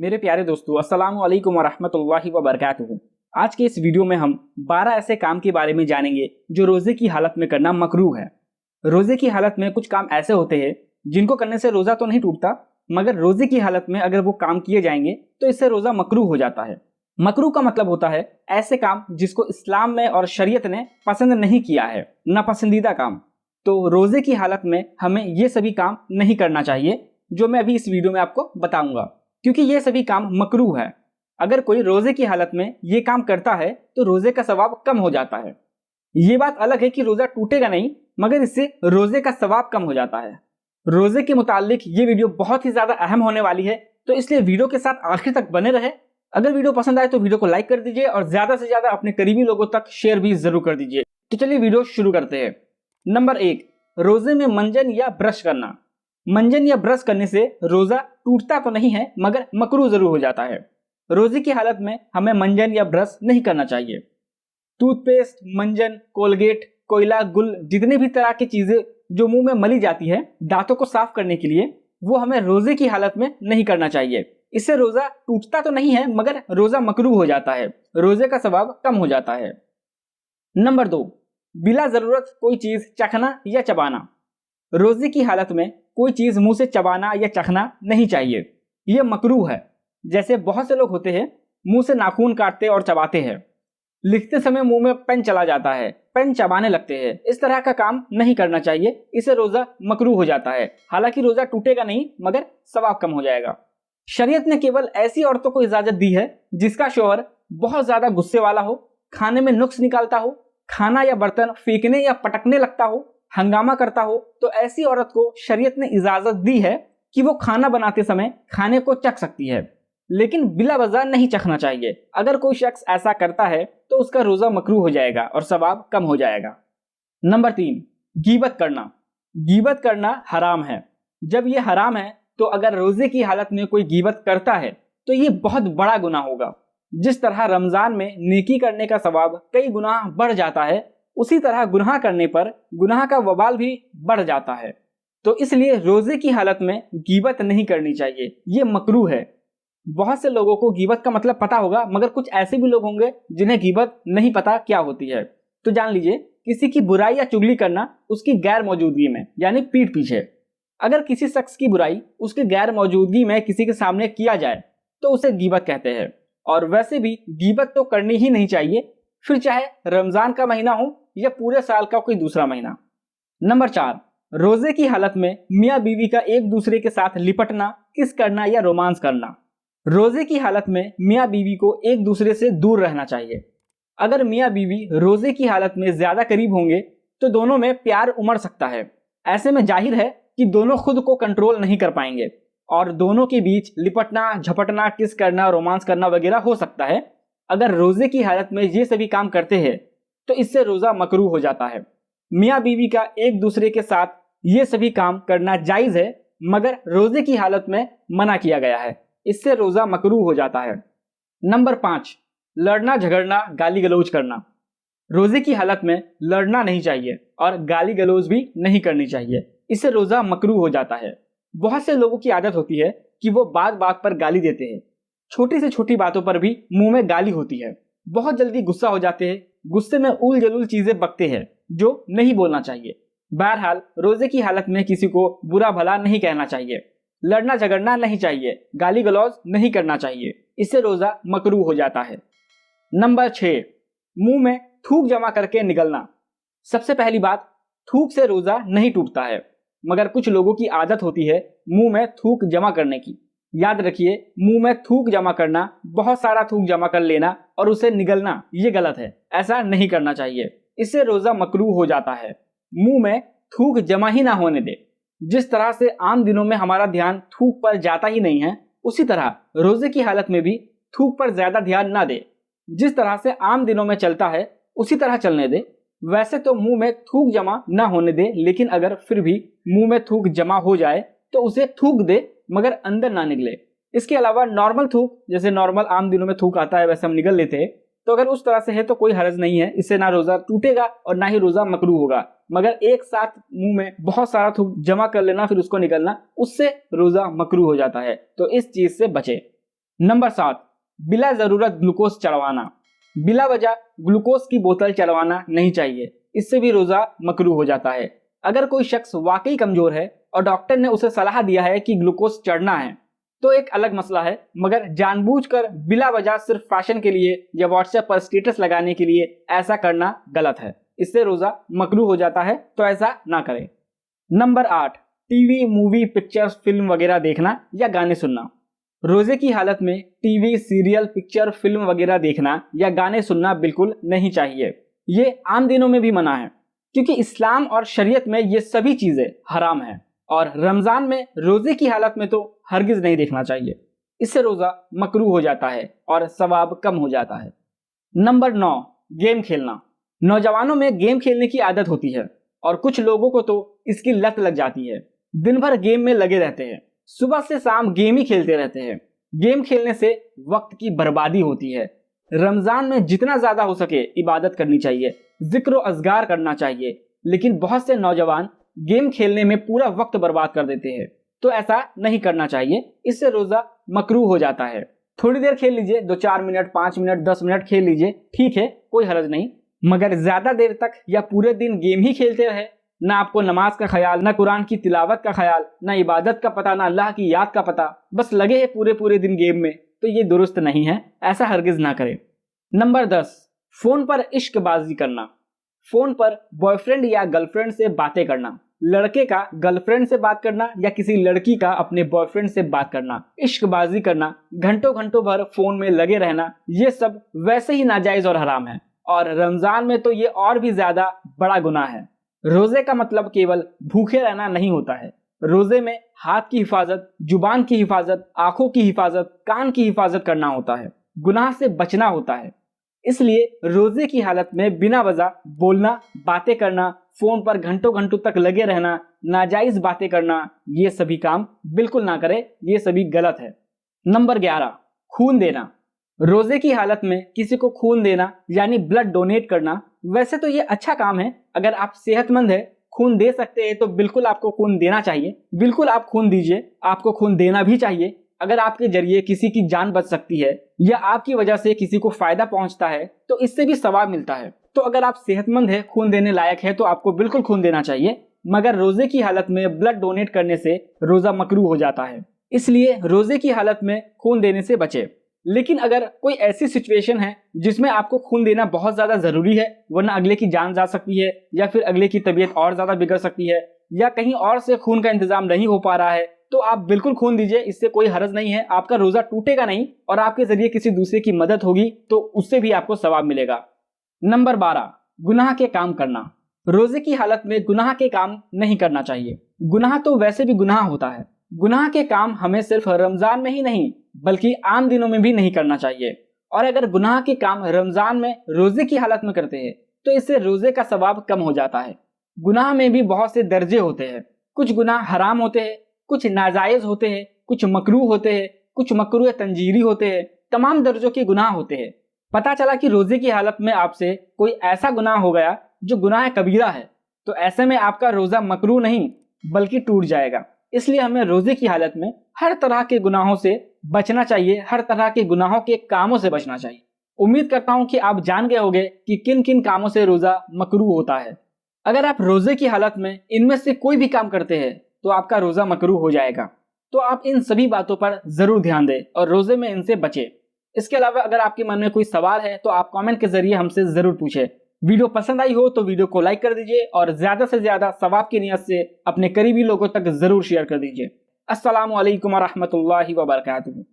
मेरे प्यारे दोस्तों, अस्सलाम वालेकुम वरहमतुल्लाहि वबरकातुहू। आज के इस वीडियो में हम 12 ऐसे काम के बारे में जानेंगे जो रोजे की हालत में करना मकरूह है। रोजे की हालत में कुछ काम ऐसे होते हैं जिनको करने से रोजा तो नहीं टूटता, मगर रोजे की हालत में अगर वो काम किए जाएंगे तो इससे रोजा मकरूह हो जाता है। मकरूह का मतलब होता है ऐसे काम जिसको इस्लाम में और शरीयत ने पसंद नहीं किया है, नापसंदीदा काम। तो रोजे की हालत में हमें ये सभी काम नहीं करना चाहिए जो मैं अभी इस वीडियो में आपको बताऊंगा, क्योंकि ये सभी काम मकरूह है। अगर कोई रोजे की हालत में ये काम करता है तो रोजे का सवाब कम हो जाता है। ये बात अलग है कि रोजा टूटेगा नहीं, मगर इससे रोजे का सवाब कम हो जाता है। रोजे के मुतालिक ये वीडियो बहुत ही ज्यादा अहम होने वाली है, तो इसलिए वीडियो के साथ आखिर तक बने रहे। अगर वीडियो पसंद आए तो वीडियो को लाइक कर दीजिए और ज्यादा से ज्यादा अपने करीबी लोगों तक शेयर भी जरूर कर दीजिए। तो चलिए वीडियो शुरू करते हैं। नंबर 1, रोजे में मंजन या ब्रश करना। मंजन या ब्रश करने से रोजा टूटता तो नहीं है, मगर मकरूह जरूर हो जाता है। रोजे की हालत में हमें मंजन या ब्रश नहीं करना चाहिए। टूथपेस्ट, मंजन, कोलगेट, कोयला, गुल, जितने भी तरह की चीजें जो मुंह में मली जाती है दांतों को साफ करने के लिए, वो हमें रोजे की हालत में नहीं करना चाहिए। इससे रोजा टूटता तो नहीं है, मगर रोजा मकरूह हो जाता है, रोजे का सवाब कम हो जाता है। नंबर 2, बिला जरूरत कोई चीज चखना या चबाना। रोजे की हालत में कोई चीज मुंह से चबाना या चखना नहीं चाहिए, यह मकरूह है। जैसे बहुत से लोग होते हैं मुंह से नाखून काटते और चबाते हैं, लिखते समय मुंह में पेन चला जाता है, पेन चबाने लगते हैं। इस तरह का काम नहीं करना चाहिए, इससे रोजा मकरूह हो जाता है। हालांकि रोजा टूटेगा नहीं, मगर सवाब कम हो जाएगा। शरीयत ने केवल ऐसी औरतों को इजाजत दी है जिसका शौहर बहुत ज्यादा गुस्से वाला हो, खाने में नुक्स निकालता हो, खाना या बर्तन फेंकने या पटकने लगता हो, हंगामा करता हो, तो ऐसी औरत को शरीयत ने इजाजत दी है कि वो खाना बनाते समय खाने को चख सकती है, लेकिन बिला वजह नहीं चखना चाहिए। अगर कोई शख्स ऐसा करता है तो उसका रोजा मकरूह हो जाएगा और सवाब कम हो जाएगा। नंबर 3, गीबत करना। गीबत करना हराम है। जब ये हराम है तो अगर रोजे की हालत में कोई गीबत करता है तो ये बहुत बड़ा गुनाह होगा। जिस तरह रमजान में नेकी करने का सवाब कई गुना बढ़ जाता है, उसी तरह गुनाह करने पर गुनाह का वबाल भी बढ़ जाता है। तो इसलिए रोजे की हालत में गीबत नहीं करनी चाहिए, ये मकरूह है। बहुत से लोगों को गीबत का मतलब पता होगा, मगर कुछ ऐसे भी लोग होंगे जिन्हें गीबत नहीं पता क्या होती है। तो जान लीजिए, किसी की बुराई या चुगली करना उसकी गैर मौजूदगी में, यानी पीठ पीछे। अगर किसी शख्स की बुराई उसकी गैर मौजूदगी में किसी के सामने किया जाए तो उसे गीबत कहते हैं। और वैसे भी गीबत तो करनी ही नहीं चाहिए, फिर चाहे रमजान का महीना हो या पूरे साल का कोई दूसरा महीना। नंबर 4, रोजे की हालत में मियाँ बीवी का एक दूसरे के साथ लिपटना, किस करना या रोमांस करना। रोजे की हालत में मियाँ बीवी को एक दूसरे से दूर रहना चाहिए। अगर मियाँ बीवी रोजे की हालत में ज्यादा करीब होंगे तो दोनों में प्यार उमड़ सकता है। ऐसे में जाहिर है कि दोनों खुद को कंट्रोल नहीं कर पाएंगे और दोनों के बीच लिपटना, झपटना, किस करना, रोमांस करना वगैरह हो सकता है। अगर रोजे की हालत में ये सभी काम करते हैं तो इससे रोजा मकरूह हो जाता है। मियाँ बीवी का एक दूसरे के साथ ये सभी काम करना जायज है, मगर रोजे की हालत में मना किया गया है, इससे रोजा मकरूह हो जाता है। नंबर 5, लड़ना झगड़ना, गाली गलौज करना। रोजे की हालत में लड़ना नहीं चाहिए और गाली गलौज भी नहीं करनी चाहिए, इससे रोजा मकरूह हो जाता है। बहुत से लोगों की आदत होती है कि वो बात बात पर गाली देते हैं, छोटी से छोटी बातों पर भी मुंह में गाली होती है। बहुत जल्दी गुस्सा हो जाते हैं, गुस्से में उल जलूल चीजें बकते हैं जो नहीं बोलना चाहिए। बहरहाल रोजे की हालत में किसी को बुरा भला नहीं कहना चाहिए, लड़ना झगड़ना नहीं चाहिए, गाली गलौज नहीं करना चाहिए, इससे रोजा मकरूह हो जाता है। नंबर 6, मुंह में थूक जमा करके निगलना। सबसे पहली बात, थूक से रोजा नहीं टूटता है, मगर कुछ लोगों की आदत होती है मुंह में थूक जमा करने की। याद रखिए, मुंह में थूक जमा करना, बहुत सारा थूक जमा कर लेना और उसे निगलना, ये गलत है। ऐसा नहीं करना चाहिए, इससे रोजा मकरूह हो जाता है। मुंह में थूक जमा ही ना होने दे। जिस तरह से आम दिनों में हमारा ध्यान थूक पर जाता ही नहीं है, उसी तरह रोजे की हालत में भी थूक पर ज्यादा ध्यान ना दे। जिस तरह से आम दिनों में चलता है उसी तरह चलने दे। वैसे तो मुंह में थूक जमा ना होने दे, लेकिन अगर फिर भी मुंह में थूक जमा हो जाए तो उसे थूक दे, मगर अंदर ना निकले। इसके अलावा नॉर्मल थूक, जैसे नॉर्मल आम दिनों में थूक आता है वैसे हम निगल लेते हैं, तो अगर उस तरह से है तो कोई हर्ज नहीं है, इससे ना रोजा टूटेगा और ना ही रोजा मकरूह होगा। मगर एक साथ मुंह में बहुत सारा थूक जमा कर लेना फिर उसको निकलना, उससे रोजा मकरूह हो जाता है, तो इस चीज से बचे। नंबर 7, बिला जरूरत ग्लूकोज चढ़वाना। बिला वजह ग्लूकोज की बोतल चढ़वाना नहीं चाहिए, इससे भी रोजा मकरूह हो जाता है। अगर कोई शख्स वाकई कमजोर है और डॉक्टर ने उसे सलाह दिया है कि ग्लूकोज चढ़ना है तो एक अलग मसला है, मगर जानबूझकर बिला वजह सिर्फ फैशन के लिए या व्हाट्सएप पर स्टेटस लगाने के लिए ऐसा करना गलत है, इससे रोजा मकरूह हो जाता है, तो ऐसा ना करें। Number 8, TV, movie, pictures, film वगैरह देखना या गाने सुनना। रोजे की हालत में टीवी, सीरियल, पिक्चर, फिल्म वगैरह देखना या गाने सुनना बिल्कुल नहीं चाहिए। ये आम दिनों में भी मना है, क्योंकि इस्लाम और शरीयत में ये सभी चीजें हराम हैं, और रमजान में रोजे की हालत में तो हरगिज नहीं देखना चाहिए, इससे रोजा मकरूह हो जाता है और सवाब कम हो जाता है। नंबर 9, गेम खेलना। नौजवानों में गेम खेलने की आदत होती है और कुछ लोगों को तो इसकी लत लग जाती है। दिन भर गेम में लगे रहते हैं, सुबह से शाम गेम ही खेलते रहते हैं। गेम खेलने से वक्त की बर्बादी होती है। रमजान में जितना ज्यादा हो सके इबादत करनी चाहिए, जिक्र अज़गार करना चाहिए, लेकिन बहुत से नौजवान गेम खेलने में पूरा वक्त बर्बाद कर देते हैं, तो ऐसा नहीं करना चाहिए, इससे रोजा मकरूह हो जाता है। थोड़ी देर खेल लीजिए, 2-4 मिनट, 5 मिनट, 10 मिनट खेल लीजिए, ठीक है, कोई हर्ज नहीं, मगर ज्यादा देर तक या पूरे दिन गेम ही खेलते रहे, ना आपको नमाज का ख्याल, ना कुरान की तिलावत का ख्याल, ना इबादत का पता, ना अल्लाह की याद का पता, बस लगे हैं पूरे दिन गेम में, तो ये दुरुस्त नहीं है, ऐसा हरगिज ना करें। नंबर 10, फोन पर इश्कबाजी करना। फोन पर बॉयफ्रेंड या गर्लफ्रेंड से बातें करना। लड़के का गर्लफ्रेंड से बात करना या किसी लड़की का अपने बॉयफ्रेंड से बात करना, इश्कबाजी करना, घंटों घंटों भर फोन में लगे रहना, ये सब वैसे ही नाजायज और हराम है, और रमजान में तो ये और भी ज्यादा बड़ा गुनाह है। रोजे का मतलब केवल भूखे रहना नहीं होता है। रोजे में हाथ की हिफाजत, जुबान की हिफाजत, आंखों की हिफाजत, कान की हिफाजत करना होता है, गुनाह से बचना होता है। इसलिए रोजे की हालत में बिना वजह बोलना, बातें करना, फोन पर घंटों घंटों तक लगे रहना, नाजायज बातें करना, ये सभी काम बिल्कुल ना करें, ये सभी गलत है। नंबर 11, खून देना। रोजे की हालत में किसी को खून देना यानी ब्लड डोनेट करना, वैसे तो ये अच्छा काम है। अगर आप सेहतमंद है, खून दे सकते हैं, तो बिल्कुल आपको खून देना चाहिए, बिल्कुल आप खून दीजिए, आपको खून देना भी चाहिए। अगर आपके जरिए किसी की जान बच सकती है या आपकी वजह से किसी को फायदा पहुंचता है, तो इससे भी सवाब मिलता है। तो अगर आप सेहतमंद है, खून देने लायक है, तो आपको बिल्कुल खून देना चाहिए, मगर रोजे की हालत में ब्लड डोनेट करने से रोजा मकरूह हो जाता है, इसलिए रोजे की हालत में खून देने से बचे। लेकिन अगर कोई ऐसी सिचुएशन है जिसमें आपको खून देना बहुत ज्यादा जरूरी है, वरना अगले की जान जा सकती है, या फिर अगले की तबीयत और ज्यादा बिगड़ सकती है, या कहीं और से खून का इंतजाम नहीं हो पा रहा है, तो आप बिल्कुल खून दीजिए, इससे कोई हर्ज नहीं है, आपका रोजा टूटेगा नहीं, और आपके जरिए किसी दूसरे की मदद होगी तो उससे भी आपको सवाब मिलेगा। नंबर 12, गुनाह के काम करना। रोजे की हालत में गुनाह के काम नहीं करना चाहिए। गुनाह तो वैसे भी गुनाह होता है, गुनाह के काम हमें सिर्फ रमजान में ही नहीं बल्कि आम दिनों में भी नहीं करना चाहिए। और अगर गुनाह के काम रमजान में रोजे की हालत में करते हैं तो इससे रोजे का सवाब कम हो जाता है। गुनाह में भी बहुत से दर्जे होते हैं, कुछ गुनाह हराम होते हैं, कुछ नाजायज होते हैं, कुछ मकरूह होते हैं, कुछ मकरूह तंजीरी होते हैं, तमाम दर्जों के गुनाह होते हैं। पता चला कि रोजे की हालत में आपसे कोई ऐसा गुनाह हो गया जो गुनाह कबीरा है, तो ऐसे में आपका रोजा मकरूह नहीं बल्कि टूट जाएगा। इसलिए हमें रोजे की हालत में हर तरह के गुनाहों से बचना चाहिए, हर तरह के गुनाहों के कामों से बचना चाहिए। उम्मीद करता हूं कि आप जान गए होंगे कि किन किन कामों से रोजा मकरूह होता है। अगर आप रोजे की हालत में इनमें से कोई भी काम करते हैं तो आपका रोजा मकरूह हो जाएगा। तो आप इन सभी बातों पर जरूर ध्यान दें और रोजे में इनसे बचें। इसके अलावा अगर आपके मन में कोई सवाल है तो आप कमेंट के जरिए हमसे जरूर पूछें। वीडियो पसंद आई हो तो वीडियो को लाइक कर दीजिए और ज्यादा से ज्यादा सवाब की नियत से अपने करीबी लोगों तक जरूर शेयर कर दीजिए। अस्सलामु अलैकुम व रहमतुल्लाहि व बरकातुहू।